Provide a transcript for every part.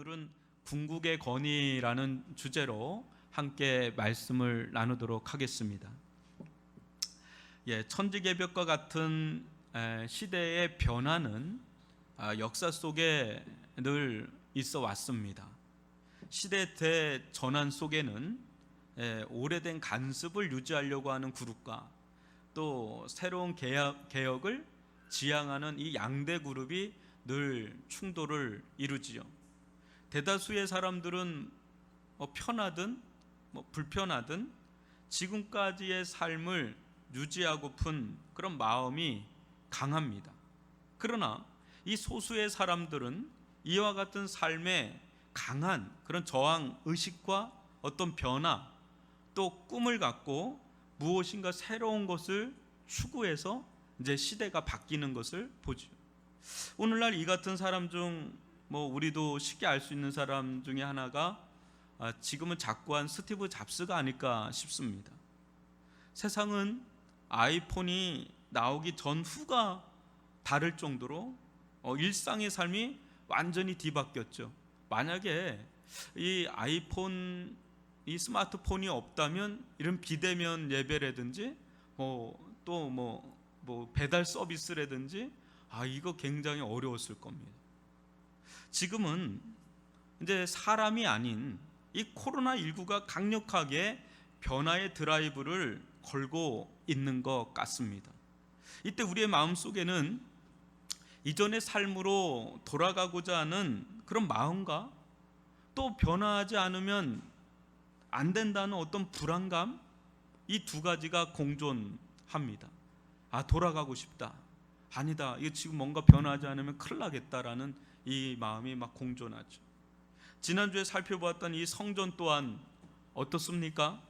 오늘은 궁극의 건의라는 주제로 함께 말씀을 나누도록 하겠습니다. 천지개벽과 같은 시대의 변화는 역사 속에 늘 있어 왔습니다. 시대 대전환 속에는 오래된 간습을 유지하려고 하는 그룹과 또 새로운 개혁을 지향하는 이 양대 그룹이 늘 충돌을 이루지요. 대다수의 사람들은 편하든 불편하든 지금까지의 삶을 유지하고픈 그런 마음이 강합니다. 그러나 이 소수의 사람들은 이와 같은 삶에 강한 그런 저항 의식과 어떤 변화 또 꿈을 갖고 무엇인가 새로운 것을 추구해서 이제 시대가 바뀌는 것을 보죠. 오늘날 이 같은 사람 중 우리도 쉽게 알 수 있는 사람 중에 하나가 지금은 작고한 스티브 잡스가 아닐까 싶습니다. 세상은 아이폰이 나오기 전후가 다를 정도로 일상의 삶이 완전히 뒤바뀌었죠. 만약에 이 아이폰, 이 스마트폰이 없다면 이런 비대면 예배라든지 또 배달 서비스라든지 이거 굉장히 어려웠을 겁니다. 지금은 이제 사람이 아닌 이 코로나19가 강력하게 변화의 드라이브를 걸고 있는 것 같습니다. 이때 우리의 마음속에는 이전의 삶으로 돌아가고자 하는 그런 마음과 또 변화하지 않으면 안 된다는 어떤 불안감, 이 두 가지가 공존합니다. 돌아가고 싶다. 아니다. 이거 지금 뭔가 변화하지 않으면 큰일 나겠다라는 이 마음이 막 공존하죠. 지난주에 살펴보았던 이 성전 또한 어떻습니까?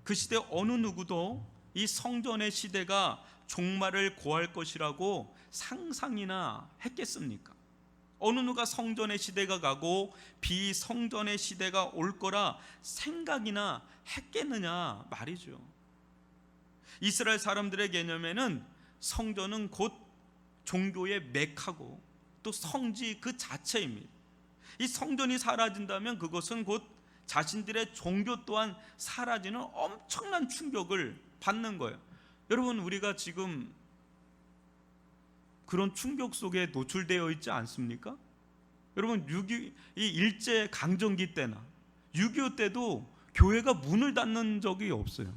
그 시대 어느 누구도 이 성전의 시대가 종말을 고할 것이라고 상상이나 했겠습니까? 어느 누가 성전의 시대가 가고 비성전의 시대가 올 거라 생각이나 했겠느냐 말이죠. 이스라엘 사람들의 개념에는 성전은 곧 종교의 메카고 또 성지 그 자체입니다. 이 성전이 사라진다면 그것은 곧 자신들의 종교 또한 사라지는 엄청난 충격을 받는 거예요. 여러분, 우리가 지금 그런 충격 속에 노출되어 있지 않습니까? 여러분, 이 일제 강점기 때나 6.25 때도 교회가 문을 닫는 적이 없어요.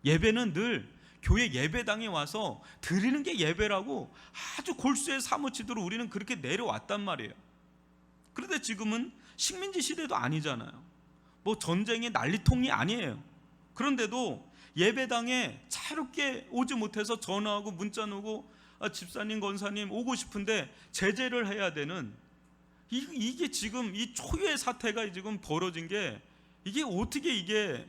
예배는 늘 교회 예배당에 와서 드리는 게 예배라고 아주 골수에 사무치도록 우리는 그렇게 내려왔단 말이에요. 그런데 지금은 식민지 시대도 아니잖아요. 전쟁의 난리통이 아니에요. 그런데도 예배당에 자유롭게 오지 못해서 전화하고 문자 오고 집사님 권사님 오고 싶은데 제재를 해야 되는 이게 지금 이 초유의 사태가 지금 벌어진 게 이게 어떻게 이게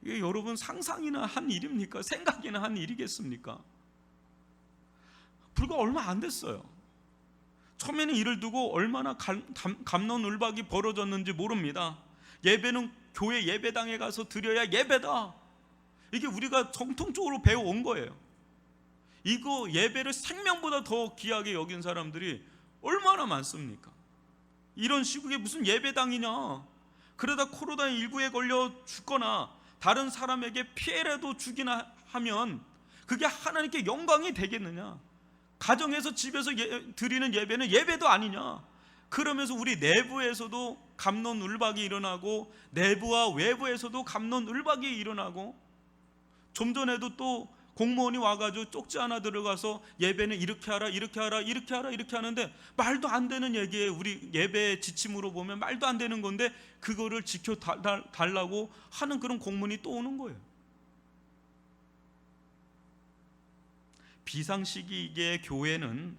여러분 상상이나 한 일입니까? 생각이나 한 일이겠습니까? 불과 얼마 안 됐어요. 처음에는 이를 두고 얼마나 갑론을박이 벌어졌는지 모릅니다. 예배는 교회 예배당에 가서 드려야 예배다. 이게 우리가 정통적으로 배워온 거예요. 이거 예배를 생명보다 더 귀하게 여긴 사람들이 얼마나 많습니까? 이런 시국에 무슨 예배당이냐? 그러다 코로나19에 걸려 죽거나 다른 사람에게 피해라도 주기나 하면 그게 하나님께 영광이 되겠느냐? 가정에서 집에서 드리는 예배는 예배도 아니냐? 그러면서 우리 내부에서도 갑론을박이 일어나고 내부와 외부에서도 갑론을박이 일어나고 좀 전에도 또 공무원이 와가지고 쪽지 하나 들어가서 예배는 이렇게 하라 이렇게 하라 이렇게 하라 이렇게 하는데 말도 안 되는 얘기에 우리 예배 지침으로 보면 말도 안 되는 건데 그거를 지켜달라고 하는 그런 공문이 또 오는 거예요. 비상시기의 교회는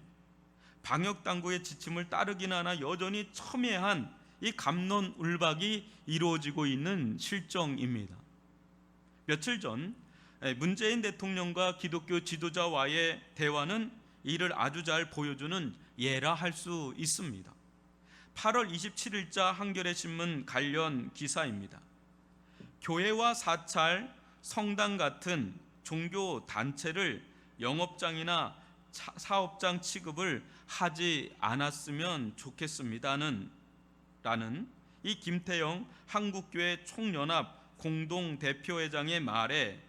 방역당국의 지침을 따르긴 하나 여전히 첨예한 이 갑론을박이 이루어지고 있는 실정입니다. 며칠 전 문재인 대통령과 기독교 지도자와의 대화는 이를 아주 잘 보여주는 예라 할 수 있습니다. 8월 27일자 한겨레 신문 관련 기사입니다. 교회와 사찰, 성당 같은 종교 단체를 영업장이나 사업장 취급을 하지 않았으면 좋겠습니다는 라는 이 김태영 한국교회 총연합 공동대표회장의 말에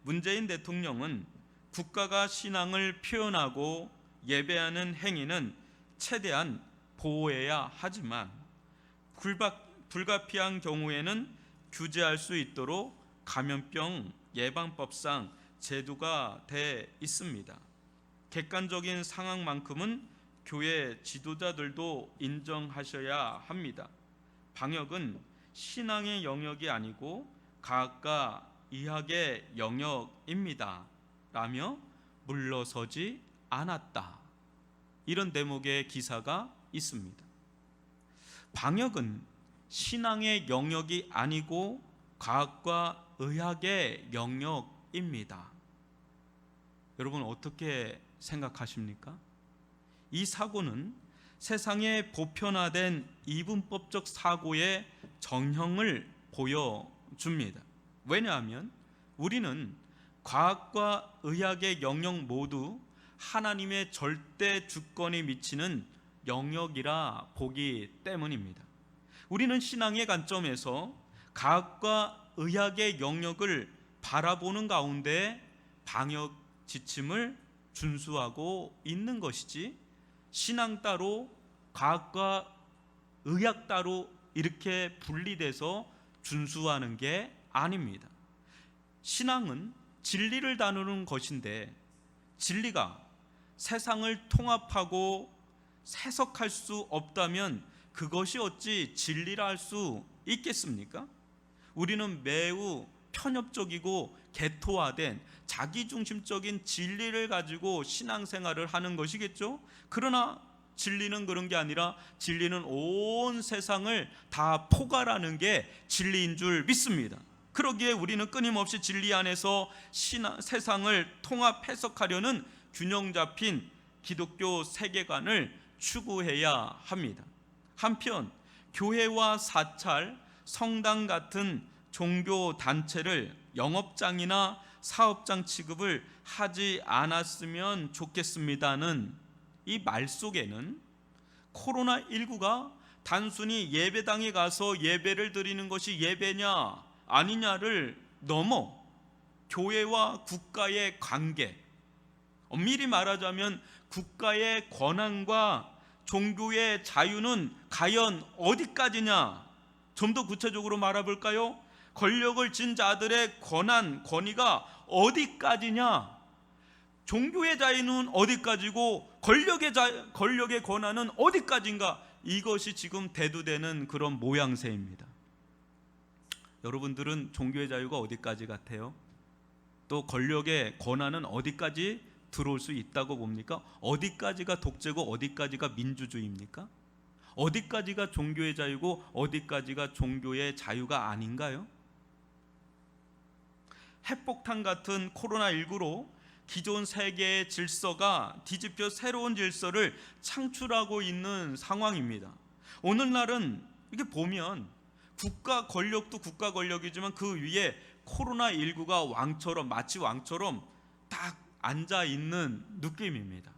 문재인 대통령은 국가가 신앙을 표현하고 예배하는 행위는 최대한 보호해야 하지만 불가피한 경우에는 규제할 수 있도록 감염병 예방법상 제도가 돼 있습니다. 객관적인 상황만큼은 교회 지도자들도 인정하셔야 합니다. 방역은 신앙의 영역이 아니고 과학과 의학의 영역입니다 라며 물러서지 않았다. 이런 대목의 기사가 있습니다. 방역은 신앙의 영역이 아니고 과학과 의학의 영역입니다. 여러분 어떻게 생각하십니까? 이 사고는 세상에 보편화된 이분법적 사고의 정형을 보여줍니다. 왜냐하면 우리는 과학과 의학의 영역 모두 하나님의 절대 주권이 미치는 영역이라 보기 때문입니다. 우리는 신앙의 관점에서 과학과 의학의 영역을 바라보는 가운데 방역 지침을 준수하고 있는 것이지, 신앙 따로 과학과 의학 따로 이렇게 분리돼서 준수하는 게 아닙니다. 신앙은 진리를 다루는 것인데 진리가 세상을 통합하고 해석할 수 없다면 그것이 어찌 진리라 할 수 있겠습니까? 우리는 매우 편협적이고 개토화된 자기중심적인 진리를 가지고 신앙생활을 하는 것이겠죠. 그러나 진리는 그런 게 아니라 진리는 온 세상을 다 포괄하는 게 진리인 줄 믿습니다. 그러기에 우리는 끊임없이 진리 안에서 세상을 통합 해석하려는 균형 잡힌 기독교 세계관을 추구해야 합니다. 한편 교회와 사찰, 성당 같은 종교 단체를 영업장이나 사업장 취급을 하지 않았으면 좋겠습니다는 이 말 속에는 코로나19가 단순히 예배당에 가서 예배를 드리는 것이 예배냐 아니냐를 넘어 교회와 국가의 관계, 엄밀히 말하자면 국가의 권한과 종교의 자유는 과연 어디까지냐, 좀 더 구체적으로 말해볼까요? 권력을 쥔 자들의 권한, 권위가 어디까지냐, 종교의 자유는 어디까지고 권력의 권한은 어디까지인가, 이것이 지금 대두되는 그런 모양새입니다. 여러분들은 종교의 자유가 어디까지 같아요? 또 권력의 권한은 어디까지 들어올 수 있다고 봅니까? 어디까지가 독재고 어디까지가 민주주의입니까? 어디까지가 종교의 자유고 어디까지가 종교의 자유가 아닌가요? 핵폭탄 같은 코로나19로 기존 세계의 질서가 뒤집혀 새로운 질서를 창출하고 있는 상황입니다. 오늘날은 이렇게 보면 국가 권력도 국가 권력이지만 그 위에 코로나19가 왕처럼, 마치 왕처럼 딱 앉아 있는 느낌입니다.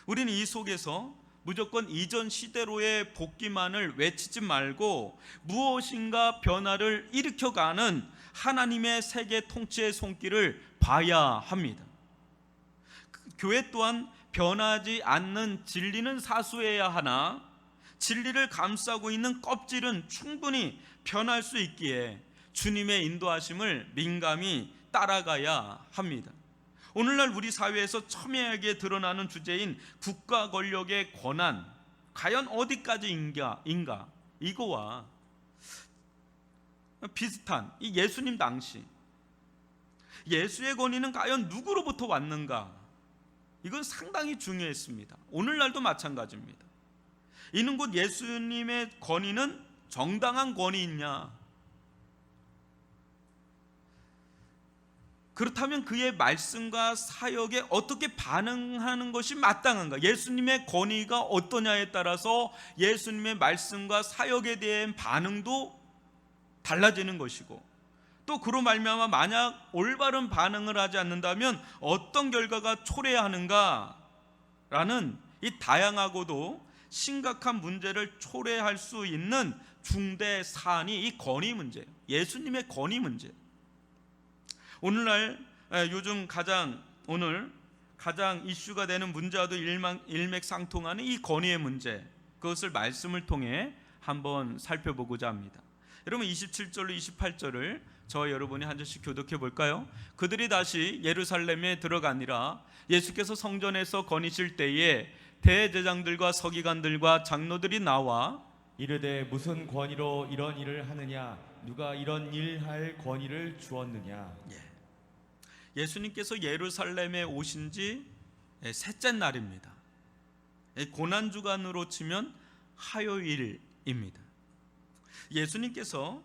우리는 이 속에서 무조건 이전 시대로의 복귀만을 외치지 말고 무엇인가 변화를 일으켜가는 하나님의 세계 통치의 손길을 봐야 합니다. 교회 또한 변하지 않는 진리는 사수해야 하나 진리를 감싸고 있는 껍질은 충분히 변할 수 있기에 주님의 인도하심을 민감히 따라가야 합니다. 오늘날 우리 사회에서 첨예하게 드러나는 주제인 국가 권력의 권한, 과연 어디까지인가, 이거와 비슷한 이 예수님 당시 예수의 권위는 과연 누구로부터 왔는가, 이건 상당히 중요했습니다. 오늘날도 마찬가지입니다. 이는 곧 예수님의 권위는 정당한 권위이냐, 그렇다면 그의 말씀과 사역에 어떻게 반응하는 것이 마땅한가, 예수님의 권위가 어떠냐에 따라서 예수님의 말씀과 사역에 대한 반응도 달라지는 것이고, 또 그로 말미암아 만약 올바른 반응을 하지 않는다면 어떤 결과가 초래하는가라는 이 다양하고도 심각한 문제를 초래할 수 있는 중대 사안이 이 건의 문제예요. 예수님의 건의 문제. 오늘날 오늘 가장 이슈가 되는 문제와도 일맥상통하는 이 건의의 문제, 그것을 말씀을 통해 한번 살펴보고자 합니다. 여러분 27절로 28절을 저와 여러분이 한 절씩 교독해 볼까요? 그들이 다시 예루살렘에 들어가니라. 예수께서 성전에서 거니실 때에 대제장들과 서기관들과 장로들이 나와 이르되 무슨 권위로 이런 일을 하느냐? 누가 이런 일 할 권위를 주었느냐? 예수님께서 예루살렘에 오신 지 셋째 날입니다. 고난주간으로 치면 화요일입니다. 예수님께서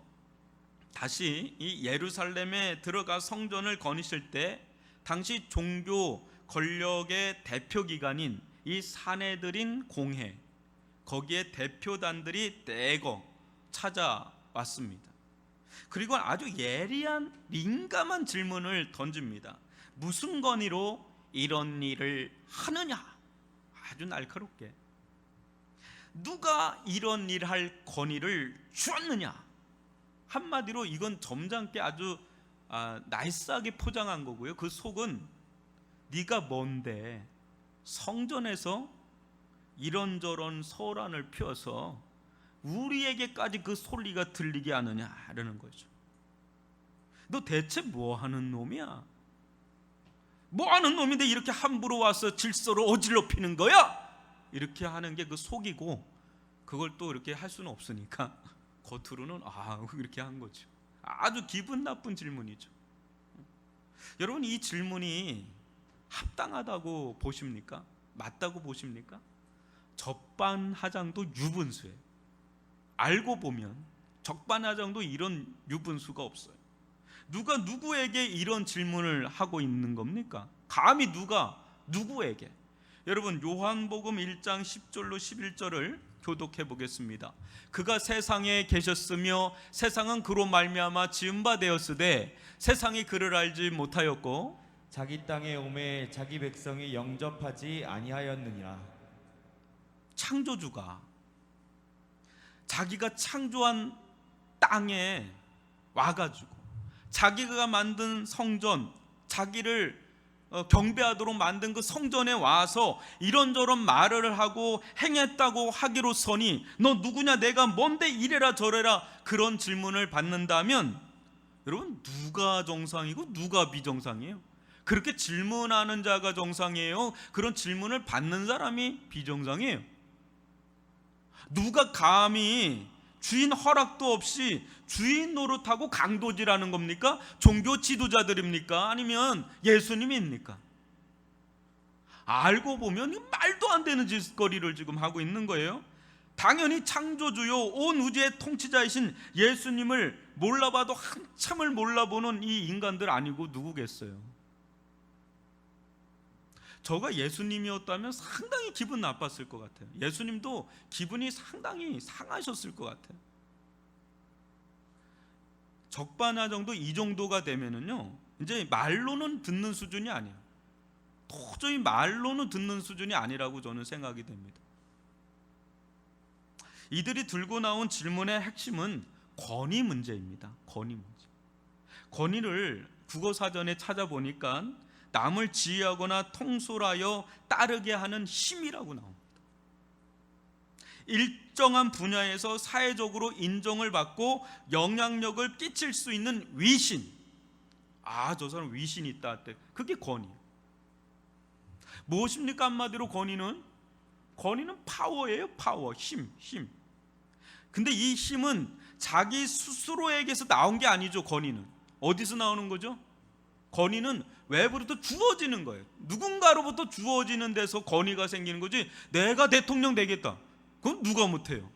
다시 이 예루살렘에 들어가 성전을 거니실 때 당시 종교 권력의 대표기관인 이 사내들인 공회, 거기에 대표단들이 대거 찾아왔습니다. 그리고 아주 예리한 민감한 질문을 던집니다. 무슨 권위로 이런 일을 하느냐? 아주 날카롭게. 누가 이런 일 할 권위를 주었느냐? 한마디로 이건 점잖게 아주 나이스하게 포장한 거고요. 그 속은 네가 뭔데 성전에서 이런저런 소란을 피워서 우리에게까지 그 소리가 들리게 하느냐라는 거죠. 너 대체 뭐 하는 놈이야? 뭐 하는 놈인데 이렇게 함부로 와서 질서를 어질러 피는 거야? 이렇게 하는 게 그 속이고, 그걸 또 이렇게 할 수는 없으니까 겉으로는 이렇게 한 거죠. 아주 기분 나쁜 질문이죠. 여러분, 이 질문이 합당하다고 보십니까? 맞다고 보십니까? 적반하장도 유분수예요. 알고 보면 적반하장도 이런 유분수가 없어요. 누가 누구에게 이런 질문을 하고 있는 겁니까? 감히 누가 누구에게? 여러분, 요한복음 1장 10절로 11절을 교독해 보겠습니다. 그가 세상에 계셨으며 세상은 그로 말미암아 지은 바 되었으되 세상이 그를 알지 못하였고 자기 땅에 오매 자기 백성이 영접하지 아니하였느니라. 창조주가 자기가 창조한 땅에 와가지고 자기가 만든 성전, 자기를 경배하도록 만든 그 성전에 와서 이런저런 말을 하고 행했다고 하기로서니 너 누구냐, 내가 뭔데 이래라 저래라, 그런 질문을 받는다면 여러분, 누가 정상이고 누가 비정상이에요? 그렇게 질문하는 자가 정상이에요? 그런 질문을 받는 사람이 비정상이에요? 누가 감히 주인 허락도 없이 주인 노릇하고 강도질하는 겁니까? 종교 지도자들입니까? 아니면 예수님입니까? 알고 보면 말도 안 되는 짓거리를 지금 하고 있는 거예요. 당연히 창조주요 온 우주의 통치자이신 예수님을 몰라봐도 한참을 몰라보는 이 인간들 아니고 누구겠어요? 저가 예수님이었다면 상당히 기분 나빴을 것 같아요. 예수님도 기분이 상당히 상하셨을 것 같아요. 적반하장도 이 정도가 되면은요, 이제 말로는 듣는 수준이 아니에요. 도저히 말로는 듣는 수준이 아니라고 저는 생각이 됩니다. 이들이 들고 나온 질문의 핵심은 권위 문제입니다. 권위 문제. 권위를 국어사전에 찾아보니까 남을 지휘하거나 통솔하여 따르게 하는 힘이라고 나옵니다. 일정한 분야에서 사회적으로 인정을 받고 영향력을 끼칠 수 있는 위신. 저 사람 위신이 있다. 그게 권위예요. 무엇입니까? 한마디로 권위는 파워예요. 파워, 힘. 근데 이 힘은 자기 스스로에게서 나온 게 아니죠. 권위는 어디서 나오는 거죠? 권위는 외부로부터 주어지는 거예요. 누군가로부터 주어지는 데서 권위가 생기는 거지, 내가 대통령 되겠다, 그건 누가 못해요.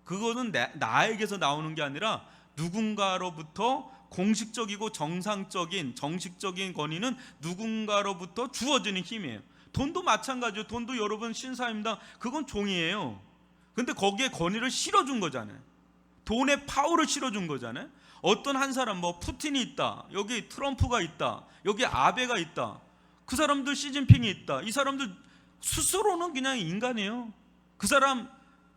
그거는 나에게서 나오는 게 아니라 누군가로부터 공식적이고 정식적인 권위는 누군가로부터 주어지는 힘이에요. 돈도 마찬가지예요. 돈도 여러분 신사임당, 그건 종이에요. 근데 거기에 권위를 실어준 거잖아요. 돈의 파워를 실어준 거잖아요. 어떤 한 사람, 푸틴이 있다, 여기 트럼프가 있다, 여기 아베가 있다, 그 사람들 시진핑이 있다, 이 사람들 스스로는 그냥 인간이에요. 그 사람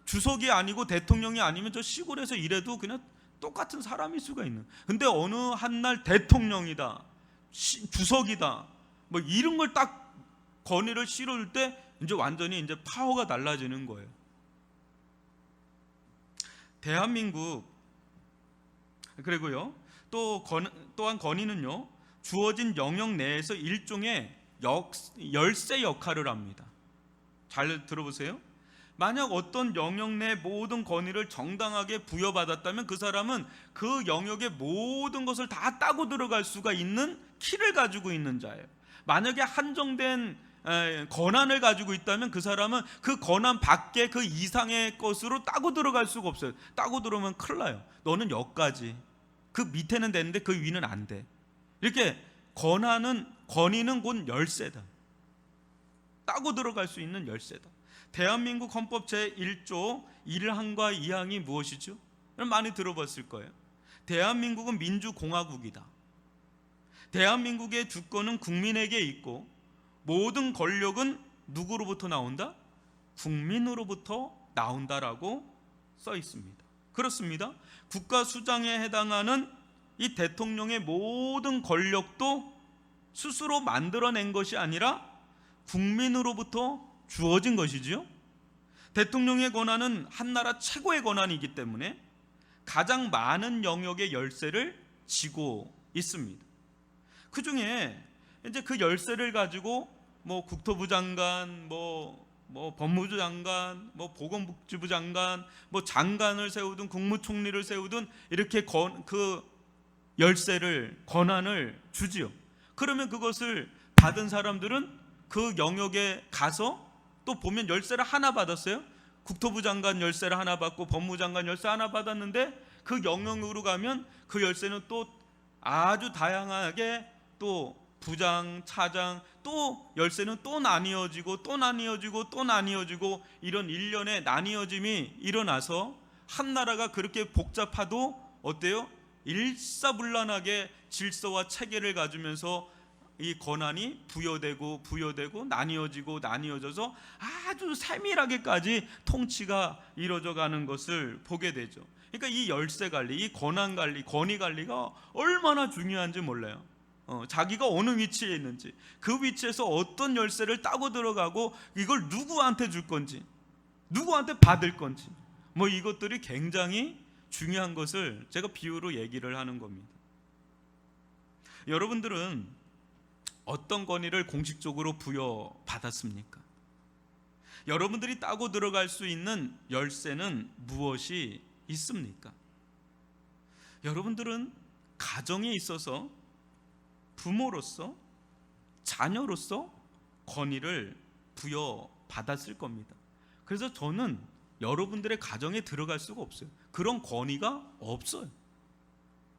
주석이 아니고 대통령이 아니면 저 시골에서 일해도 그냥 똑같은 사람일 수가 있는. 근데 어느 한날 대통령이다, 주석이다, 뭐 이런 걸 딱 건의를 실을 때 이제 완전히 이제 파워가 달라지는 거예요. 대한민국, 그리고요 또한 건의는요 주어진 영역 내에서 일종의 열쇠 역할을 합니다. 잘 들어보세요. 만약 어떤 영역 내 모든 권위를 정당하게 부여받았다면 그 사람은 그 영역의 모든 것을 다 따고 들어갈 수가 있는 키를 가지고 있는 자예요. 만약에 한정된 권한을 가지고 있다면 그 사람은 그 권한 밖에 그 이상의 것으로 따고 들어갈 수가 없어요. 따고 들어오면 큰일 나요. 너는 여기까지, 그 밑에는 되는데 그 위는 안 돼. 이렇게 권위는 곧 열쇠다. 따고 들어갈 수 있는 열쇠다. 대한민국 헌법 제1조 1항과 2항이 무엇이죠? 많이 들어봤을 거예요. 대한민국은 민주공화국이다. 대한민국의 주권은 국민에게 있고 모든 권력은 누구로부터 나온다? 국민으로부터 나온다라고 써 있습니다. 그렇습니다. 국가 수장에 해당하는 이 대통령의 모든 권력도 스스로 만들어낸 것이 아니라 국민으로부터 주어진 것이지요. 대통령의 권한은 한 나라 최고의 권한이기 때문에 가장 많은 영역의 열쇠를 쥐고 있습니다. 그 중에 이제 그 열쇠를 가지고 뭐 국토부 장관, 뭐 법무부 장관, 뭐 보건복지부 장관, 뭐 장관을 세우든 국무총리를 세우든 이렇게 그 열쇠를, 권한을 주지요. 그러면 그것을 받은 사람들은 그 영역에 가서 또 보면 열쇠를 하나 받았어요. 국토부 장관 열쇠를 하나 받고 법무부 장관 열쇠 하나 받았는데 그 영역으로 가면 그 열쇠는 또 아주 다양하게 또 부장, 차장, 또 열쇠는 또 나뉘어지고 또 나뉘어지고 또 나뉘어지고 이런 일련의 나뉘어짐이 일어나서 한 나라가 그렇게 복잡하도 어때요? 일사불란하게 질서와 체계를 가지면서 이 권한이 부여되고 나뉘어지고 나뉘어져서 아주 세밀하게까지 통치가 이루어져 가는 것을 보게 되죠. 그러니까 이 열쇠 관리, 이 권한 관리, 권위 관리가 얼마나 중요한지 몰라요. 자기가 어느 위치에 있는지, 그 위치에서 어떤 열쇠를 따고 들어가고 이걸 누구한테 줄 건지, 누구한테 받을 건지, 뭐 이것들이 굉장히 중요한 것을 제가 비유로 얘기를 하는 겁니다. 여러분들은 어떤 권위를 공식적으로 부여받았습니까? 여러분들이 따고 들어갈 수 있는 열쇠는 무엇이 있습니까? 여러분들은 가정에 있어서 부모로서, 자녀로서 권위를 부여받았을 겁니다. 그래서 저는 여러분들의 가정에 들어갈 수가 없어요. 그런 권위가 없어요.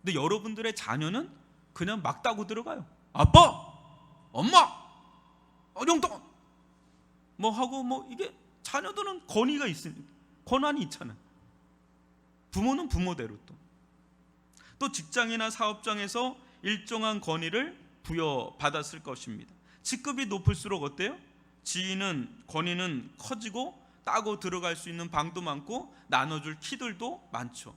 근데 여러분들의 자녀는 그냥 막 따고 들어가요. 아빠! 엄마! 용돈! 뭐 하고 뭐 이게 자녀들은 권위가 있으니까, 권한이 있잖아요. 부모는 부모대로 또 직장이나 사업장에서 일정한 권위를 부여받았을 것입니다. 직급이 높을수록 어때요? 지위는, 권위는 커지고 따고 들어갈 수 있는 방도 많고 나눠줄 키들도 많죠.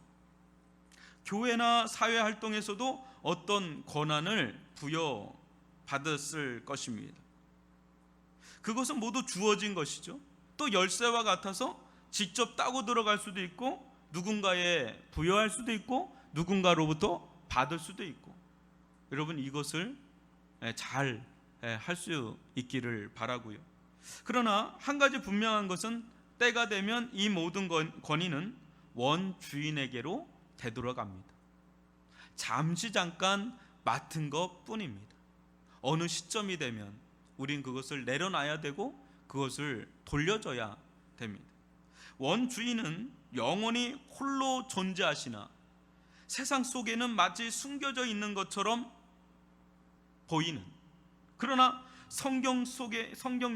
교회나 사회 활동에서도 어떤 권한을 부여받았을 것입니다. 그것은 모두 주어진 것이죠. 또 열쇠와 같아서 직접 따고 들어갈 수도 있고 누군가에 부여할 수도 있고 누군가로부터 받을 수도 있고, 여러분 이것을 잘 할 수 있기를 바라고요. 그러나 한 가지 분명한 것은 때가 되면 이 모든 권위는 원주인에게로 되돌아갑니다. 잠시 잠깐 맡은 것 뿐입니다. 어느 시점이 되면 우린 그것을 내려놔야 되고 그것을 돌려줘야 됩니다. 원주인은 영원히 홀로 존재하시나 세상 속에는 마치 숨겨져 있는 것처럼 보이는, 그러나 성경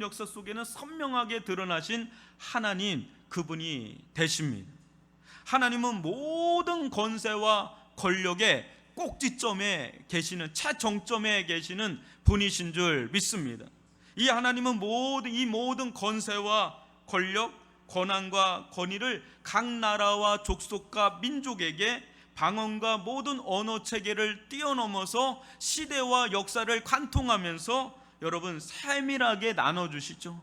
역사 속에는 선명하게 드러나신 하나님, 그분이 되십니다. 하나님은 모든 권세와 권력의 꼭지점에 계시는, 최정점에 계시는 분이신 줄 믿습니다. 이 하나님은 이 모든 권세와 권력, 권한과 권위를 각 나라와 족속과 민족에게 방언과 모든 언어 체계를 뛰어넘어서 시대와 역사를 관통하면서 여러분 세밀하게 나눠주시죠.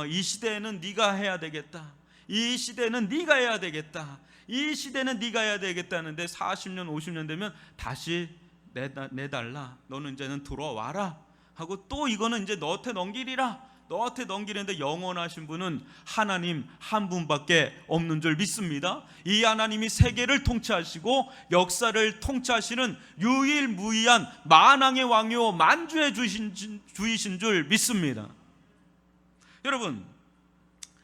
이 시대에는 네가 해야 되겠다. 이 시대는 네가 해야 되겠다. 이 시대는 네가 해야 되겠다 하는데 40년 50년 되면 다시 내달라. 너는 이제는 들어와라 하고 또 이거는 이제 너한테 넘기리라. 너한테 넘기는데 영원하신 분은 하나님 한 분밖에 없는 줄 믿습니다. 이 하나님이 세계를 통치하시고 역사를 통치하시는 유일무이한 만왕의 왕이요 만주의 주이신 줄 믿습니다. 여러분,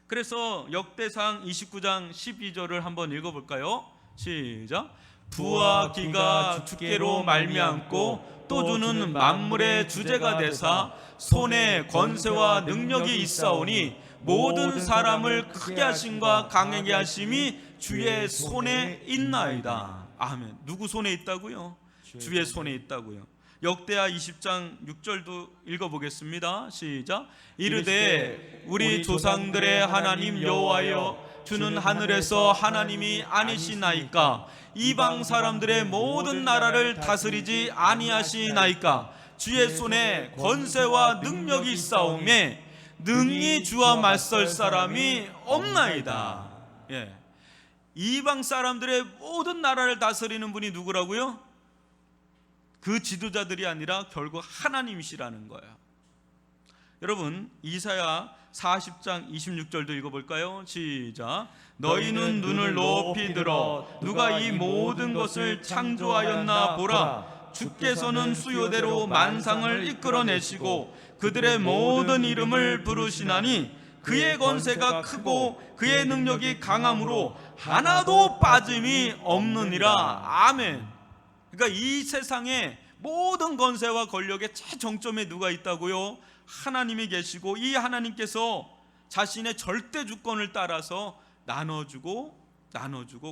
그래서 역대상 29장 12절을 한번 읽어볼까요? 시작. 부와 기가 주께로 말미암고 또 주는 만물의 주제가 되사 손에 권세와 능력이 있사오니 모든 사람을 크게 하심과 강하게 하심이 주의 손에 있나이다. 아멘. 누구 손에 있다고요? 주의 손에 있다고요. 역대하 20장 6절도 읽어보겠습니다. 시작. 이르되 우리 조상들의 하나님 여호와여 주는 하늘에서 하나님이 아니시나이까 이방 사람들의 모든 나라를 다스리지 아니하시나이까 주의 손에 권세와 능력이 있사오매 능히 주와 맞설 사람이 없나이다. 예. 이방 사람들의 모든 나라를 다스리는 분이 누구라고요? 그 지도자들이 아니라 결국 하나님이시라는 거예요. 여러분, 이사야 40장 26절도 읽어볼까요? 시작. 너희는 눈을 높이 들어 누가 이 모든 것을 창조하였나 보라. 주께서는 수요대로 만상을 이끌어내시고 그들의 모든 이름을 부르시나니 그의 권세가 크고 그의 능력이 강함으로 하나도 빠짐이 없느니라. 아멘. 그러니까 이 세상의 모든 권세와 권력의 최정점에 누가 있다고요? 하나님이 계시고 이 하나님께서 자신의 절대 주권을 따라서 나눠주고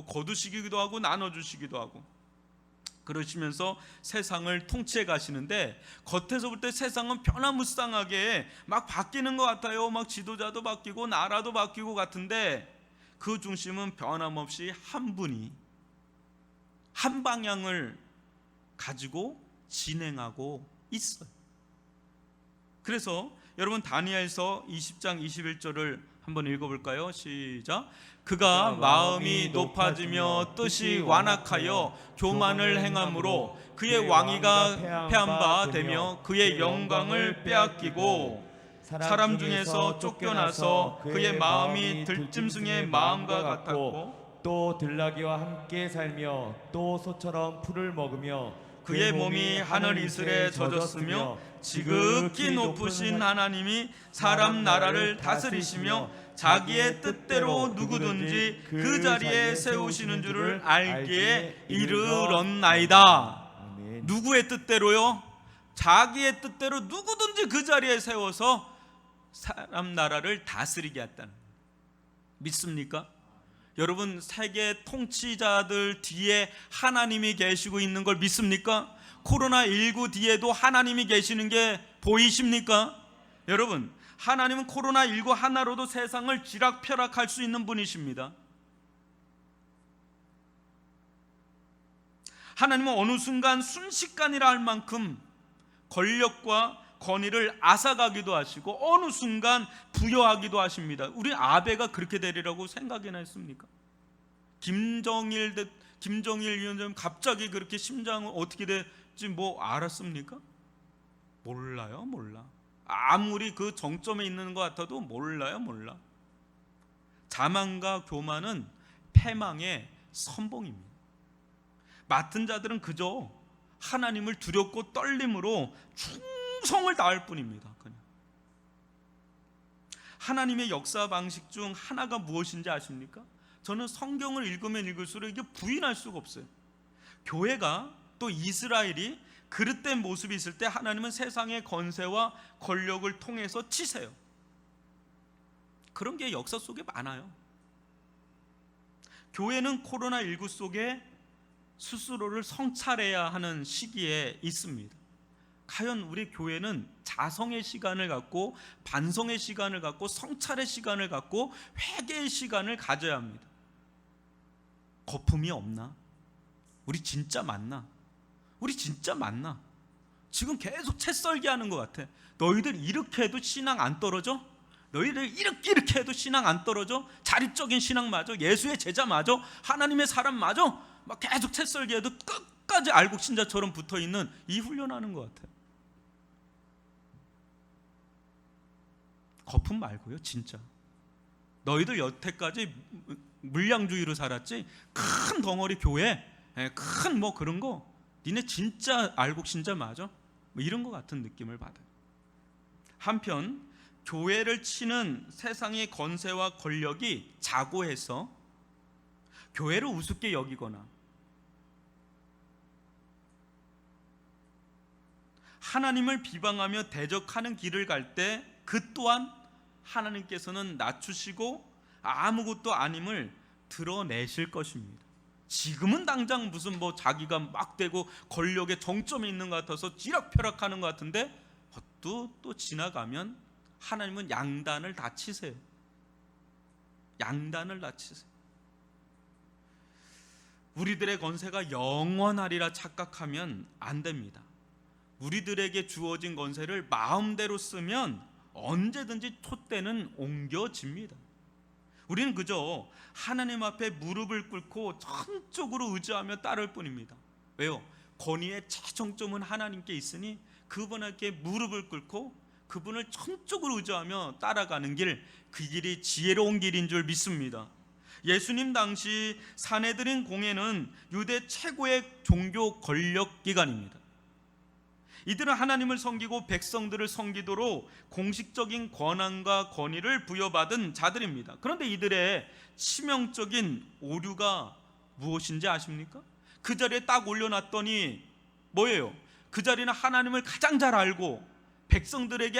거두시기도 하고 나눠주시기도 하고 그러시면서 세상을 통치해 가시는데 겉에서 볼 때 세상은 변화무쌍하게 막 바뀌는 것 같아요. 막 지도자도 바뀌고 나라도 바뀌고 같은데 그 중심은 변함없이 한 분이 한 방향을 가지고 진행하고 있어요. 그래서 여러분 다니엘서 20장 21절을 한번 읽어볼까요? 시작. 그가 마음이 높아지며 뜻이 완악하여 교만을 행함으로 그의 왕위가 폐한바 되며 그의 영광을 빼앗기고 사람 중에서 쫓겨나서 그의 마음이 들짐승의 마음과 같았고 또 들나귀와 함께 살며 또 소처럼 풀을 먹으며 그의 몸이 하늘 이슬에 젖었으며 지극히 높으신 하나님이 사람 나라를 다스리시며 자기의 뜻대로 누구든지 그 자리에 세우시는 줄을 알기에 이르렀나이다. 누구의 뜻대로요? 자기의 뜻대로 누구든지 그 자리에 세워서 사람 나라를 다스리게 했다는. 믿습니까? 여러분, 세계 통치자들 뒤에 하나님이 계시고 있는 걸 믿습니까? 코로나19 뒤에도 하나님이 계시는 게 보이십니까? 여러분, 하나님은 코로나19 하나로도 세상을 쥐락펴락할 수 있는 분이십니다. 하나님은 어느 순간 순식간이라 할 만큼 권력과 권위를 앗아가기도 하시고 어느 순간 부여하기도 하십니다. 우리 아베가 그렇게 되리라고 생각이나 했습니까? 김정일 위원장님 갑자기 그렇게 심장을 어떻게 될지 뭐 알았습니까? 몰라요. 아무리 그 정점에 있는 것 같아도 몰라. 자만과 교만은 패망의 선봉입니다. 맡은 자들은 그저 하나님을 두렵고 떨림으로 충성을 다할 뿐입니다. 그냥. 하나님의 역사 방식 중 하나가 무엇인지 아십니까? 저는 성경을 읽으면 읽을수록 이게 부인할 수가 없어요. 교회가 또 이스라엘이 그릇된 모습이 있을 때 하나님은 세상의 권세와 권력을 통해서 치세요. 그런 게 역사 속에 많아요. 교회는 코로나19 속에 스스로를 성찰해야 하는 시기에 있습니다. 과연 우리 교회는 자성의 시간을 갖고 반성의 시간을 갖고 성찰의 시간을 갖고 회개의 시간을 가져야 합니다. 거품이 없나? 우리 진짜 맞나? 우리 진짜 맞나? 지금 계속 채썰기 하는 것 같아. 너희들 이렇게 해도 신앙 안 떨어져? 너희들 이렇게 해도 신앙 안 떨어져? 자립적인 신앙 맞아? 예수의 제자 맞아? 하나님의 사람 맞아? 막 계속 채썰기 해도 끝까지 알곡신자처럼 붙어있는 이 훈련하는 것 같아. 거품 말고요, 진짜. 너희들 여태까지 물량주의로 살았지, 큰 덩어리 교회, 큰 뭐 그런 거, 니네 진짜 알곡신자 맞아? 뭐 이런 것 같은 느낌을 받아요. 한편 교회를 치는 세상의 권세와 권력이 자고해서 교회를 우습게 여기거나 하나님을 비방하며 대적하는 길을 갈 때 그 또한 하나님께서는 낮추시고 아무것도 아님을 드러내실 것입니다. 지금은 당장 무슨 뭐 자기가 막 되고 권력의 정점에 있는 것 같아서 지락펴락하는 것 같은데 또 지나가면 하나님은 양단을 다 치세요. 양단을 다 치세요. 우리들의 권세가 영원하리라 착각하면 안 됩니다. 우리들에게 주어진 권세를 마음대로 쓰면 언제든지 톳대는 옮겨집니다. 우리는 그저 하나님 앞에 무릎을 꿇고 전적으로 의지하며 따를 뿐입니다. 왜요? 권위의 최정점은 하나님께 있으니 그분에게 무릎을 꿇고 그분을 전적으로 의지하며 따라가는 길, 그 길이 지혜로운 길인 줄 믿습니다. 예수님 당시 산헤드린 공회는 유대 최고의 종교 권력 기관입니다. 이들은 하나님을 섬기고 백성들을 섬기도록 공식적인 권한과 권위를 부여받은 자들입니다. 그런데 이들의 치명적인 오류가 무엇인지 아십니까? 그 자리에 딱 올려놨더니 뭐예요? 그 자리는 하나님을 가장 잘 알고 백성들을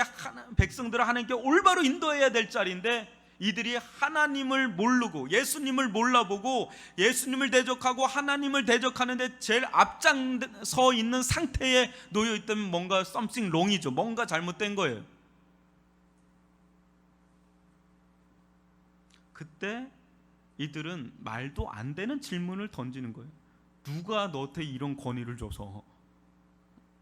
하나님께 올바로 인도해야 될 자리인데 이들이 하나님을 모르고 예수님을 몰라보고 예수님을 대적하고 하나님을 대적하는데 제일 앞장서 있는 상태에 놓여있다면 뭔가 something wrong이죠. 뭔가 잘못된 거예요. 그때 이들은 말도 안 되는 질문을 던지는 거예요. 누가 너한테 이런 권위를 줘서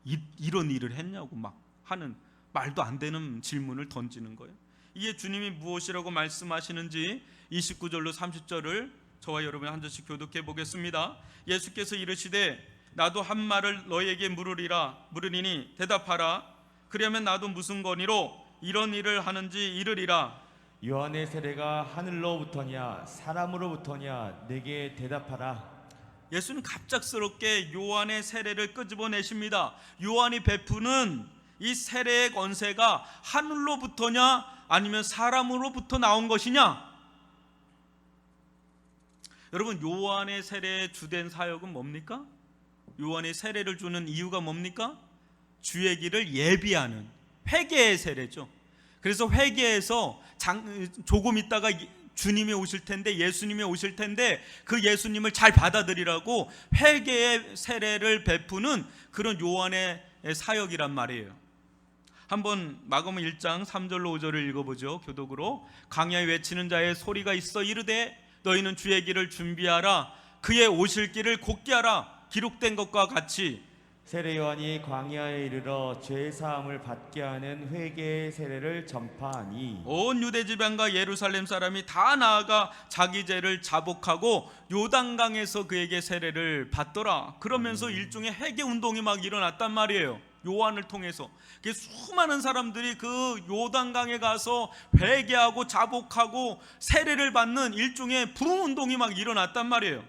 이런 일을 했냐고 막 하는 말도 안 되는 질문을 던지는 거예요. 이게 주님이 무엇이라고 말씀하시는지 29절로 30절을 저와 여러분이 한 절씩 교독해 보겠습니다. 예수께서 이르시되 나도 한 말을 너희에게 물으리니 대답하라. 그러면 나도 무슨 권위로 이런 일을 하는지 이르리라. 요한의 세례가 하늘로부터냐 사람으로부터냐 내게 대답하라. 예수는 갑작스럽게 요한의 세례를 끄집어내십니다. 요한이 베푸는 이 세례의 권세가 하늘로부터냐 아니면 사람으로부터 나온 것이냐? 여러분, 요한의 세례의 주된 사역은 뭡니까? 요한의 세례를 주는 이유가 뭡니까? 주의 길을 예비하는 회개의 세례죠. 그래서 회개해서 조금 있다가 주님이 오실 텐데, 예수님이 오실 텐데 그 예수님을 잘 받아들이라고 회개의 세례를 베푸는 그런 요한의 사역이란 말이에요. 한번 마가복음 1장 3절로 5절을 읽어보죠. 교독으로. 광야에 외치는 자의 소리가 있어 이르되 너희는 주의 길을 준비하라. 그의 오실 길을 곧게 하라. 기록된 것과 같이 세례 요한이 광야에 이르러 죄 사함을 받게 하는 회개의 세례를 전파하니 온 유대 지방과 예루살렘 사람이 다 나아가 자기 죄를 자복하고 요단강에서 그에게 세례를 받더라. 그러면서 일종의 회개 운동이 막 일어났단 말이에요. 요한을 통해서 수많은 사람들이 그 요단강에 가서 회개하고 자복하고 세례를 받는 일종의 부흥 운동이 막 일어났단 말이에요.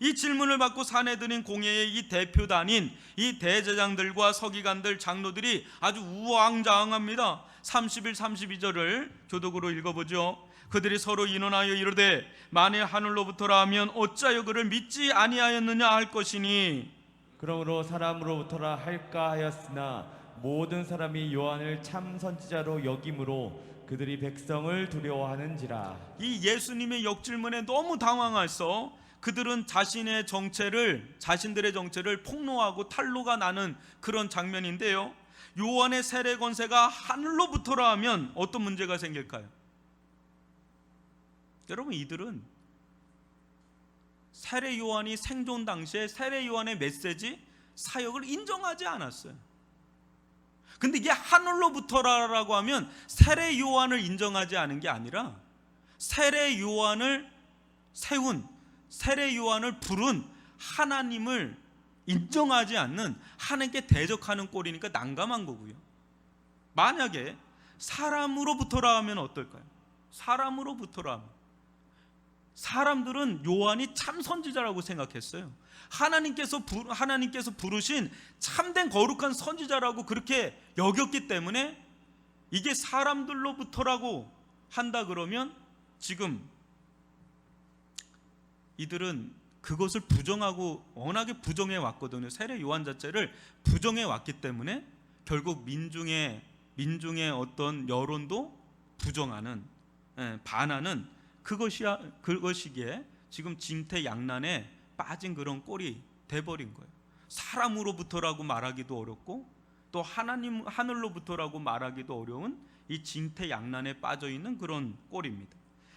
이 질문을 받고 산헤드린 공회의 이 대표단인 이 대제장들과 서기관들 장로들이 아주 우왕좌왕합니다. 31, 32절을 교독으로 읽어보죠. 그들이 서로 의논하여 이르되 만일 하늘로부터라 하면 어찌하여 그를 믿지 아니하였느냐 할 것이니 그러므로 사람으로부터라 할까 하였으나 모든 사람이 요한을 참 선지자로 여김으로 그들이 백성을 두려워하는지라. 이 예수님의 역질문에 너무 당황해서 그들은 자신들의 정체를 폭로하고 탄로가 나는 그런 장면인데요. 요한의 세례 권세가 하늘로부터라 하면 어떤 문제가 생길까요? 여러분, 이들은 세례 요한이 생존 당시에 세례 요한의 메시지 사역을 인정하지 않았어요. 근데 이게 하늘로부터라고 하면 세례 요한을 인정하지 않은 게 아니라 세례 요한을 세운, 세례 요한을 부른 하나님을 인정하지 않는, 하나님께 대적하는 꼴이니까 난감한 거고요. 만약에 사람으로부터라 하면 어떨까요? 사람으로부터라 하면 사람들은 요한이 참 선지자라고 생각했어요. 하나님께서 부르신 참된 거룩한 선지자라고 그렇게 여겼기 때문에 이게 사람들로부터라고 한다 그러면 지금 이들은 그것을 부정하고 워낙에 부정해 왔거든요. 세례 요한 자체를 부정해 왔기 때문에 결국 민중의 어떤 여론도 부정하는, 반하는 그것이기에 지금 진퇴양난에 빠진 그런 꼴이 돼버린 거예요. 사람으로부터라고 말하기도 어렵고 또 하늘로부터라고 말하기도 어려운 이 진퇴양난에 빠져 있는 그런 꼴입니다.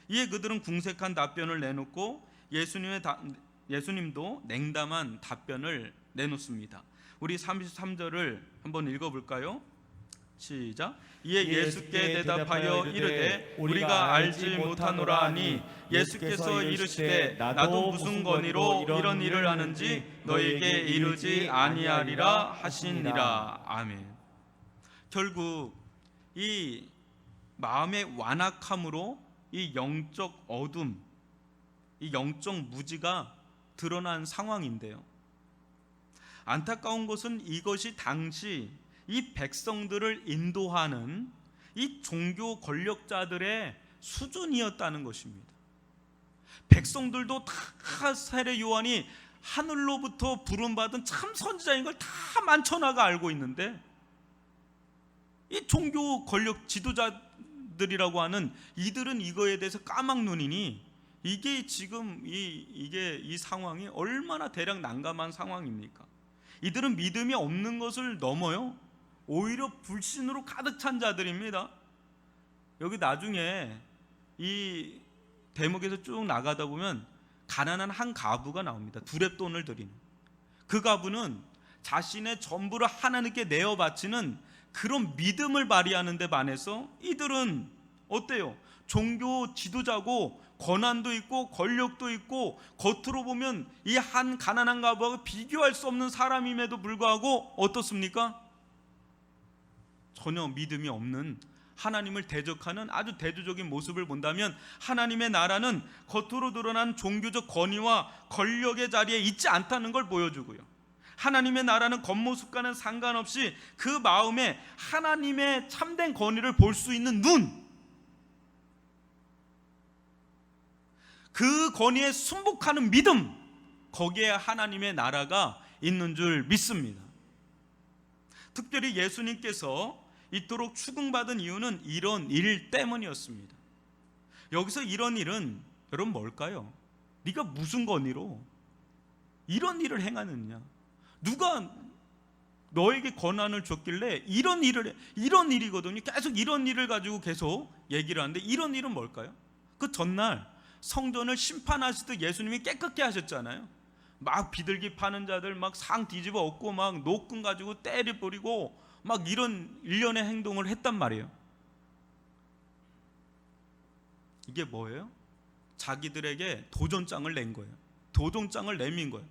이에 그들은 궁색한 답변을 내놓고 예수님도 냉담한 답변을 내놓습니다. 우리 33절을 한번 읽어볼까요? 시작. 이에 예수께 대답하여 이르되 우리가 알지 못하노라 하니 예수께서 이르시되 나도 무슨 권위로 이런 일을 하는지 너에게 이르지 아니하리라 하시니라. 아멘. 결국 이 마음의 완악함으로 이 영적 어둠, 이 영적 무지가 드러난 상황인데요, 안타까운 것은 이것이 당시 이 백성들을 인도하는 이 종교 권력자들의 수준이었다는 것입니다. 백성들도 다 세례 요한이 하늘로부터 부름받은 참 선지자인 걸 다 만천하가 알고 있는데 이 종교 권력 지도자들이라고 하는 이들은 이거에 대해서 까막눈이니 이게 지금 이 상황이 얼마나 대략 난감한 상황입니까? 이들은 믿음이 없는 것을 넘어요 오히려 불신으로 가득 찬 자들입니다. 여기 나중에 이 대목에서 쭉 나가다 보면 가난한 한 가부가 나옵니다. 두렙돈을 드리는 그 가부는 자신의 전부를 하나님께 내어 바치는 그런 믿음을 발휘하는 데 반해서 이들은 어때요? 종교 지도자고 권한도 있고 권력도 있고 겉으로 보면 이 한 가난한 가부하고 비교할 수 없는 사람임에도 불구하고 어떻습니까? 전혀 믿음이 없는, 하나님을 대적하는 아주 대조적인 모습을 본다면 하나님의 나라는 겉으로 드러난 종교적 권위와 권력의 자리에 있지 않다는 걸 보여주고요, 하나님의 나라는 겉모습과는 상관없이 그 마음에 하나님의 참된 권위를 볼 수 있는 눈, 그 권위에 순복하는 믿음, 거기에 하나님의 나라가 있는 줄 믿습니다. 특별히 예수님께서 이토록 추궁받은 이유는 이런 일 때문이었습니다. 여기서 이런 일은 여러분 뭘까요? 네가 무슨 권위로 이런 일을 행하느냐? 누가 너에게 권한을 줬길래 이런 일이거든요. 계속 이런 일을 가지고 계속 얘기를 하는데 이런 일은 뭘까요? 그 전날 성전을 심판하시듯 예수님이 깨끗게 하셨잖아요. 막 비둘기 파는 자들 막 상 뒤집어 엎고 막 노끈 가지고 때려 버리고 막 이런 일련의 행동을 했단 말이에요. 이게 뭐예요? 자기들에게 도전장을 낸 거예요. 도전장을 내민 거예요.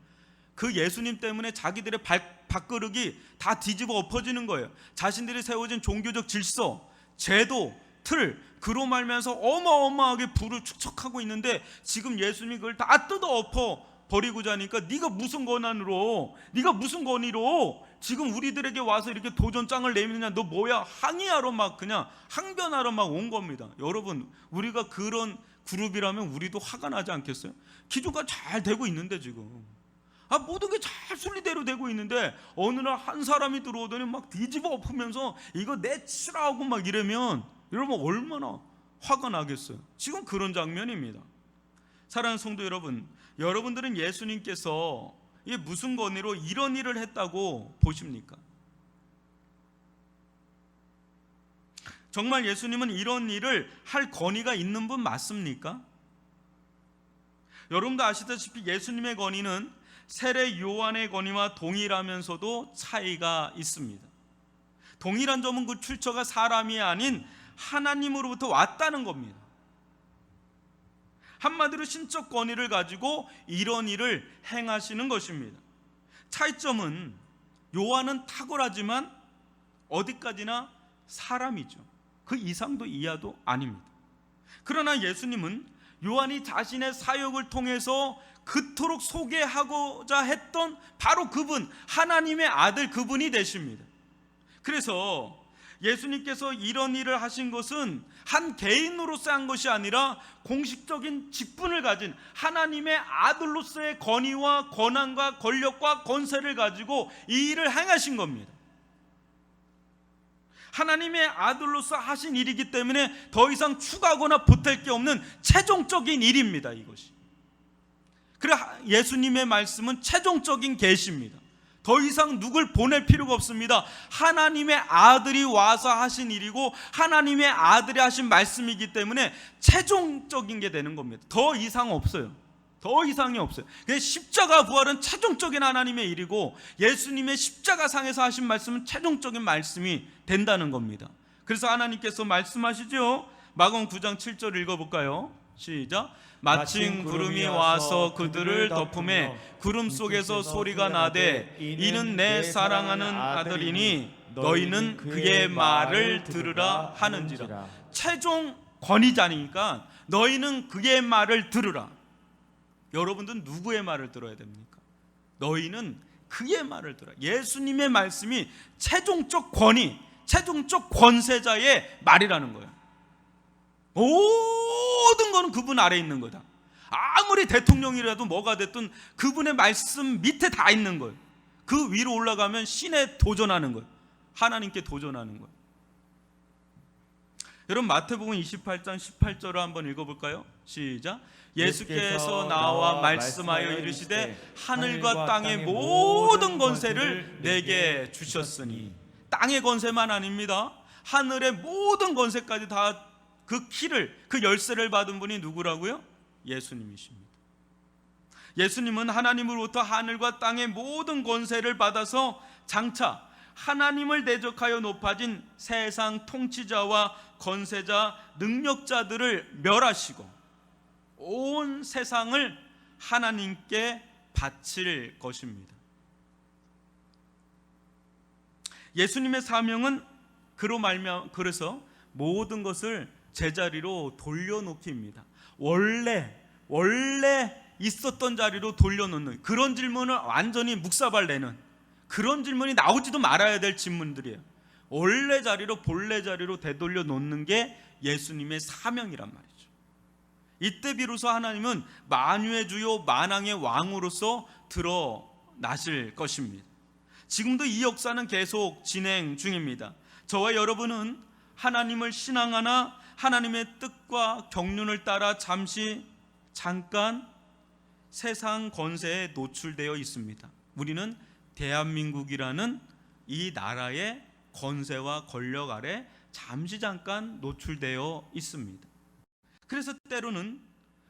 그 예수님 때문에 자기들의 밥그릇이 다 뒤집어 엎어지는 거예요. 자신들이 세워진 종교적 질서, 제도, 틀, 그로 말면서 어마어마하게 부를 축적하고 있는데 지금 예수님이 그걸 다 뜯어 엎어 버리고자 하니까 네가 무슨 권한으로, 네가 무슨 권위로 지금 우리들에게 와서 이렇게 도전장을 내미느냐, 너 뭐야, 항의하러 막 그냥 항변하러 막 온 겁니다. 여러분, 우리가 그런 그룹이라면 우리도 화가 나지 않겠어요? 기조가 잘 되고 있는데 지금 모든 게 잘 순리대로 되고 있는데 어느 날 한 사람이 들어오더니 막 뒤집어 엎으면서 이거 내치라고 막 이러면 여러분 얼마나 화가 나겠어요? 지금 그런 장면입니다. 사랑하는 성도 여러분, 여러분들은 예수님께서 이게 무슨 권위로 이런 일을 했다고 보십니까? 정말 예수님은 이런 일을 할 권위가 있는 분 맞습니까? 여러분도 아시다시피 예수님의 권위는 세례 요한의 권위와 동일하면서도 차이가 있습니다. 동일한 점은 그 출처가 사람이 아닌 하나님으로부터 왔다는 겁니다. 한마디로 신적 권위를 가지고 이런 일을 행하시는 것입니다. 차이점은 요한은 탁월하지만 어디까지나 사람이죠. 그 이상도 이하도 아닙니다. 그러나 예수님은 요한이 자신의 사역을 통해서 그토록 소개하고자 했던 바로 그분, 하나님의 아들 그분이 되십니다. 그래서 예수님께서 이런 일을 하신 것은 한 개인으로서 한 것이 아니라 공식적인 직분을 가진 하나님의 아들로서의 권위와 권한과 권력과 권세를 가지고 이 일을 행하신 겁니다. 하나님의 아들로서 하신 일이기 때문에 더 이상 추가하거나 보탤 게 없는 최종적인 일입니다. 이것이. 그래 예수님의 말씀은 최종적인 계시입니다. 더 이상 누굴 보낼 필요가 없습니다. 하나님의 아들이 와서 하신 일이고 하나님의 아들이 하신 말씀이기 때문에 최종적인 게 되는 겁니다. 더 이상 없어요. 더 이상이 없어요. 십자가 부활은 최종적인 하나님의 일이고 예수님의 십자가상에서 하신 말씀은 최종적인 말씀이 된다는 겁니다. 그래서 하나님께서 말씀하시죠. 마가복음 9장 7절 읽어볼까요? 시작. 마침 구름이 와서 그들을 덮으매 구름 속에서 소리가 나되 이는 내 사랑하는 아들이니 너희는 그의 말을 들으라 하는지라. 최종 권위자니까 너희는 그의 말을 들으라. 여러분들은 누구의 말을 들어야 됩니까? 너희는 그의 말을 들어라. 예수님의 말씀이 최종적 권위, 최종적 권세자의 말이라는 거예요. 모든 거는 그분 아래에 있는 거다. 아무리 대통령이라도 뭐가 됐든 그분의 말씀 밑에 다 있는 거예요. 그 위로 올라가면 신에 도전하는 거예요. 하나님께 도전하는 거예요. 여러분 마태복음 28장 18절을 한번 읽어볼까요? 시작. 예수께서 나와 말씀하여 이르시되 하늘과 땅의 모든 권세를 내게 주셨으니. 땅의 권세만 아닙니다. 하늘의 모든 권세까지 다 그 키를, 그 열쇠를 받은 분이 누구라고요? 예수님이십니다. 예수님은 하나님으로부터 하늘과 땅의 모든 권세를 받아서 장차 하나님을 대적하여 높아진 세상 통치자와 권세자, 능력자들을 멸하시고 온 세상을 하나님께 바칠 것입니다. 예수님의 사명은 그래서 모든 것을 제자리로 돌려놓기입니다. 원래 있었던 자리로 돌려놓는 그런 질문을 완전히 묵사발내는 그런 질문이 나오지도 말아야 될 질문들이에요. 원래 자리로 본래 자리로 되돌려 놓는 게 예수님의 사명이란 말이죠. 이때 비로소 하나님은 만유의 주요 만왕의 왕으로서 드러나실 것입니다. 지금도 이 역사는 계속 진행 중입니다. 저와 여러분은 하나님을 신앙하나 하나님의 뜻과 경륜을 따라 잠깐 세상 권세에 노출되어 있습니다. 우리는 대한민국이라는 이 나라의 권세와 권력 아래 잠깐 노출되어 있습니다. 그래서 때로는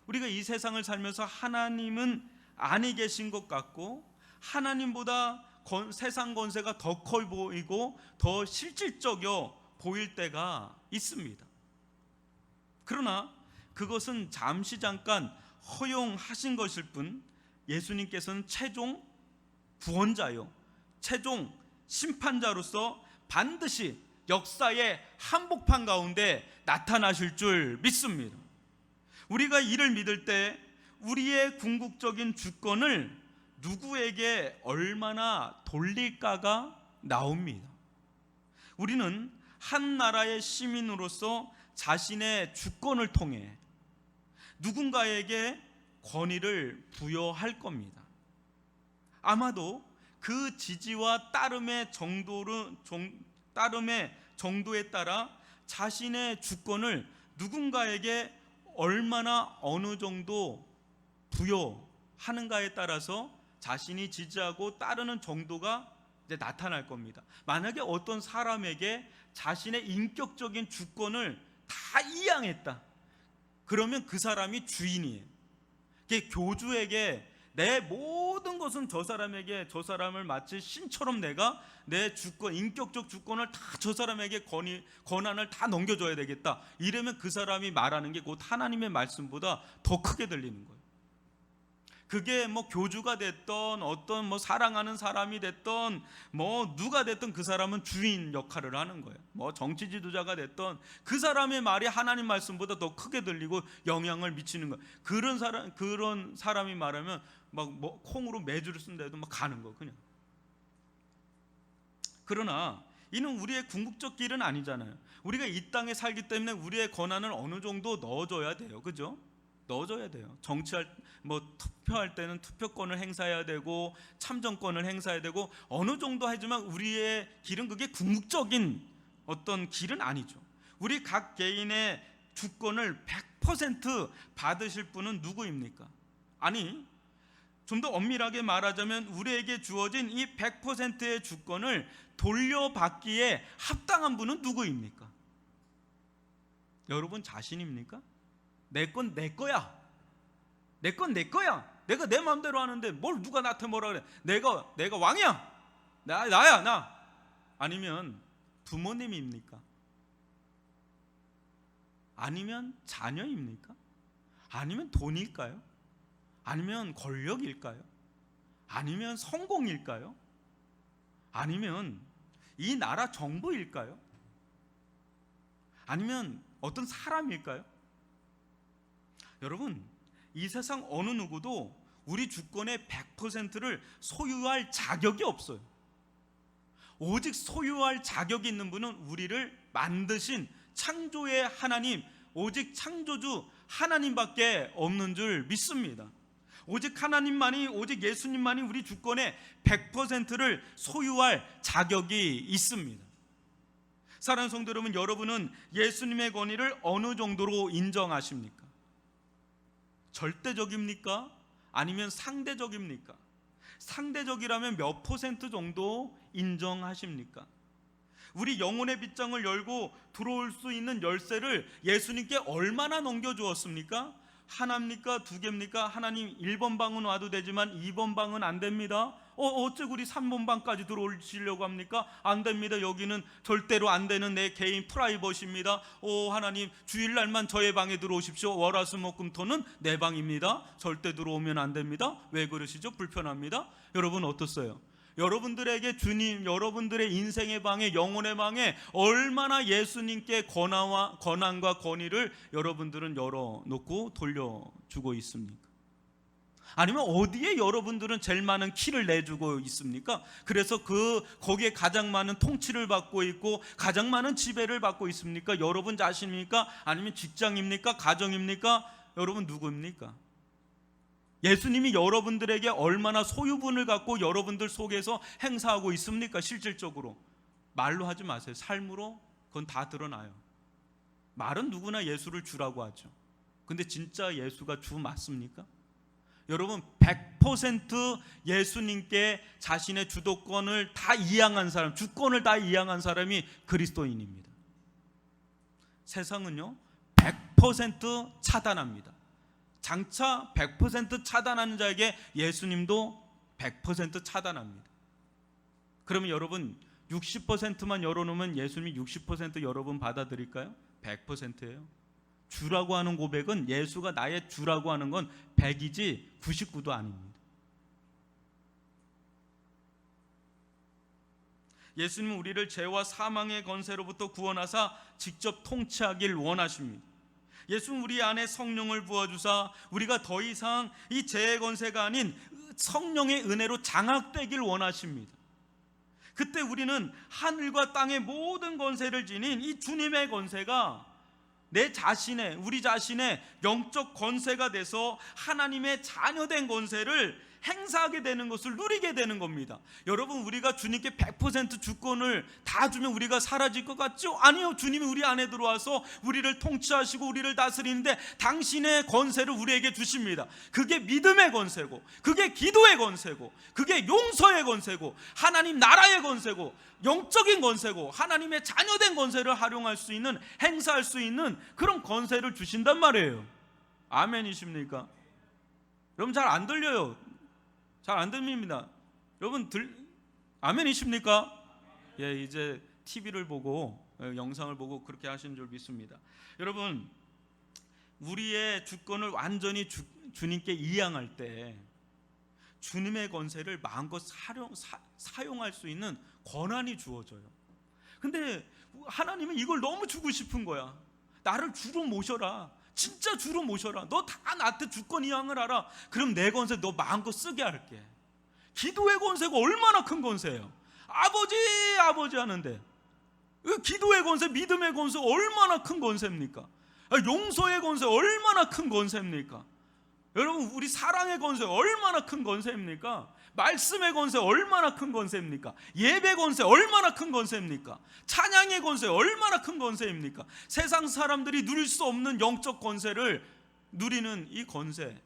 우리가 이 세상을 살면서 하나님은 아니 계신 것 같고 하나님보다 세상 권세가 더 커 보이고 더 실질적이어 보일 때가 있습니다. 그러나 그것은 잠깐 허용하신 것일 뿐 예수님께서는 최종 구원자요, 최종 심판자로서 반드시 역사의 한복판 가운데 나타나실 줄 믿습니다. 우리가 이를 믿을 때 우리의 궁극적인 주권을 누구에게 얼마나 돌릴까가 나옵니다. 우리는 한 나라의 시민으로서 자신의 주권을 통해 누군가에게 권위를 부여할 겁니다. 아마도 그 지지와 따름의 정도에 따라 자신의 주권을 누군가에게 얼마나 어느 정도 부여하는가에 따라서 자신이 지지하고 따르는 정도가 이제 나타날 겁니다. 만약에 어떤 사람에게 자신의 인격적인 주권을 다 이양했다, 그러면 그 사람이 주인이에요. 교주에게 내 모든 것은 저 사람에게, 저 사람을 마치 신처럼 내가 내 주권, 인격적 주권을 다 저 사람에게 권한을 다 넘겨줘야 되겠다, 이러면 그 사람이 말하는 게 곧 하나님의 말씀보다 더 크게 들리는 거예요. 그게 뭐 교주가 됐던 어떤 뭐 사랑하는 사람이 됐던 뭐 누가 됐던 그 사람은 주인 역할을 하는 거예요. 뭐 정치 지도자가 됐던 그 사람의 말이 하나님 말씀보다 더 크게 들리고 영향을 미치는 거예요. 그런 사람이 말하면 막 뭐 콩으로 매주를 쓴데도 막 가는 거 그냥. 그러나 이는 우리의 궁극적 길은 아니잖아요. 우리가 이 땅에 살기 때문에 우리의 권한을 어느 정도 넣어줘야 돼요. 그죠? 넣어줘야 돼요. 투표할 때는 투표권을 행사해야 되고 참정권을 행사해야 되고 어느 정도 하지만 우리의 길은 그게 궁극적인 어떤 길은 아니죠. 우리 각 개인의 주권을 100% 받으실 분은 누구입니까? 아니, 좀 더 엄밀하게 말하자면 우리에게 주어진 이 100%의 주권을 돌려받기에 합당한 분은 누구입니까? 여러분 자신입니까? 내 건 내 거야. 내 건 내 거야. 내가 내 마음대로 하는데 뭘 누가 나한테 뭐라 그래. 내가 왕이야. 나야 나. 아니면 부모님입니까? 아니면 자녀입니까? 아니면 돈일까요? 아니면 권력일까요? 아니면 성공일까요? 아니면 이 나라 정부일까요? 아니면 어떤 사람일까요? 여러분, 이 세상 어느 누구도 우리 주권의 100%를 소유할 자격이 없어요. 오직 소유할 자격이 있는 분은 우리를 만드신 창조의 하나님, 오직 창조주 하나님밖에 없는 줄 믿습니다. 오직 하나님만이, 오직 예수님만이 우리 주권의 100%를 소유할 자격이 있습니다. 사랑하는 성도 여러분, 여러분은 예수님의 권위를 어느 정도로 인정하십니까? 절대적입니까? 아니면 상대적입니까? 상대적이라면 몇 % 정도 인정하십니까? 우리 영혼의 빗장을 열고 들어올 수 있는 열쇠를 예수님께 얼마나 넘겨주었습니까? 하나입니까? 두 개입니까? 하나님 1번 방은 와도 되지만 2번 방은 안 됩니다. 어쩌고 우리 3번 방까지 들어오시려고 합니까? 안 됩니다. 여기는 절대로 안 되는 내 개인 프라이버시입니다. 하나님 주일날만 저의 방에 들어오십시오. 월화수목금토는 내 방입니다. 절대 들어오면 안 됩니다. 왜 그러시죠? 불편합니다. 여러분 어떻어요? 여러분들에게 주님, 여러분들의 인생의 방에, 영혼의 방에 얼마나 예수님께 권한과 권위를 여러분들은 열어놓고 돌려주고 있습니까? 아니면 어디에 여러분들은 제일 많은 키를 내주고 있습니까? 그래서 거기에 가장 많은 통치를 받고 있고 가장 많은 지배를 받고 있습니까? 여러분 자신입니까? 아니면 직장입니까? 가정입니까? 여러분 누구입니까? 예수님이 여러분들에게 얼마나 소유분을 갖고 여러분들 속에서 행사하고 있습니까? 실질적으로 말로 하지 마세요. 삶으로 그건 다 드러나요. 말은 누구나 예수를 주라고 하죠. 근데 진짜 예수가 주 맞습니까? 여러분 100% 예수님께 자신의 주도권을 다 이양한 사람, 주권을 다 이양한 사람이 그리스도인입니다. 세상은요 100% 차단합니다. 장차 100% 차단하는 자에게 예수님도 100% 차단합니다. 그러면 여러분 60%만 열어놓으면 예수님이 60% 여러분 받아들일까요? 100%예요. 주라고 하는 고백은, 예수가 나의 주라고 하는 건 100이지 99도 아닙니다. 예수님은 우리를 죄와 사망의 권세로부터 구원하사 직접 통치하길 원하십니다. 예수는 우리 안에 성령을 부어주사 우리가 더 이상 이 죄의 권세가 아닌 성령의 은혜로 장악되길 원하십니다. 그때 우리는 하늘과 땅의 모든 권세를 지닌 이 주님의 권세가 우리 자신의 영적 권세가 돼서 하나님의 자녀된 권세를 행사하게 되는 것을 누리게 되는 겁니다. 여러분, 우리가 주님께 100% 주권을 다 주면 우리가 사라질 것 같죠? 아니요. 주님이 우리 안에 들어와서 우리를 통치하시고 우리를 다스리는데 당신의 권세를 우리에게 주십니다. 그게 믿음의 권세고, 그게 기도의 권세고, 그게 용서의 권세고, 하나님 나라의 권세고, 영적인 권세고, 하나님의 자녀된 권세를 활용할 수 있는, 행사할 수 있는 그런 권세를 주신단 말이에요. 아멘이십니까? 여러분, 잘 안 들려요. 잘 안 들립니다. 여러분, 아멘이십니까? 예, 이제 TV를 보고 영상을 보고 그렇게 하시는 줄 믿습니다. 여러분, 우리의 주권을 완전히 주님께 이양할 때 주님의 권세를 마음껏 사용할 수 있는 권한이 주어져요. 근데 하나님은 이걸 너무 주고 싶은 거야. 나를 주로 모셔라. 진짜 주로 모셔라. 너 다 나한테 주권 이양을 하라. 그럼 내 권세 너 마음껏 쓰게 할게. 기도의 권세가 얼마나 큰 권세예요. 아버지 하는데 기도의 권세, 믿음의 권세 얼마나 큰 권세입니까? 용서의 권세 얼마나 큰 권세입니까? 여러분, 우리 사랑의 권세 얼마나 큰 권세입니까? 말씀의 권세 얼마나 큰 권세입니까? 예배 권세 얼마나 큰 권세입니까? 찬양의 권세 얼마나 큰 권세입니까? 세상 사람들이 누릴 수 없는 영적 권세를 누리는 이 권세,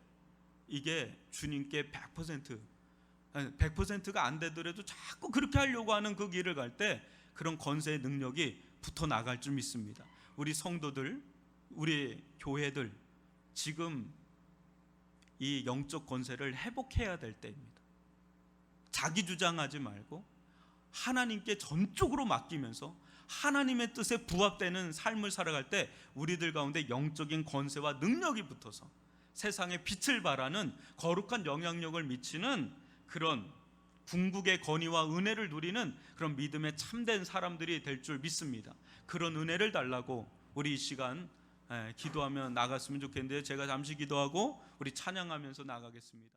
이게 주님께 100%가 안 되더라도 자꾸 그렇게 하려고 하는 그 길을 갈 때 그런 권세의 능력이 붙어 나갈 줄 믿습니다. 우리 성도들, 우리 교회들 지금 이 영적 권세를 회복해야 될 때입니다. 자기 주장하지 말고 하나님께 전적으로 맡기면서 하나님의 뜻에 부합되는 삶을 살아갈 때 우리들 가운데 영적인 권세와 능력이 붙어서 세상에 빛을 발하는 거룩한 영향력을 미치는 그런 궁극의 권위와 은혜를 누리는 그런 믿음의 참된 사람들이 될 줄 믿습니다. 그런 은혜를 달라고 우리 이 시간 기도하며 나갔으면 좋겠는데 제가 잠시 기도하고 우리 찬양하면서 나가겠습니다.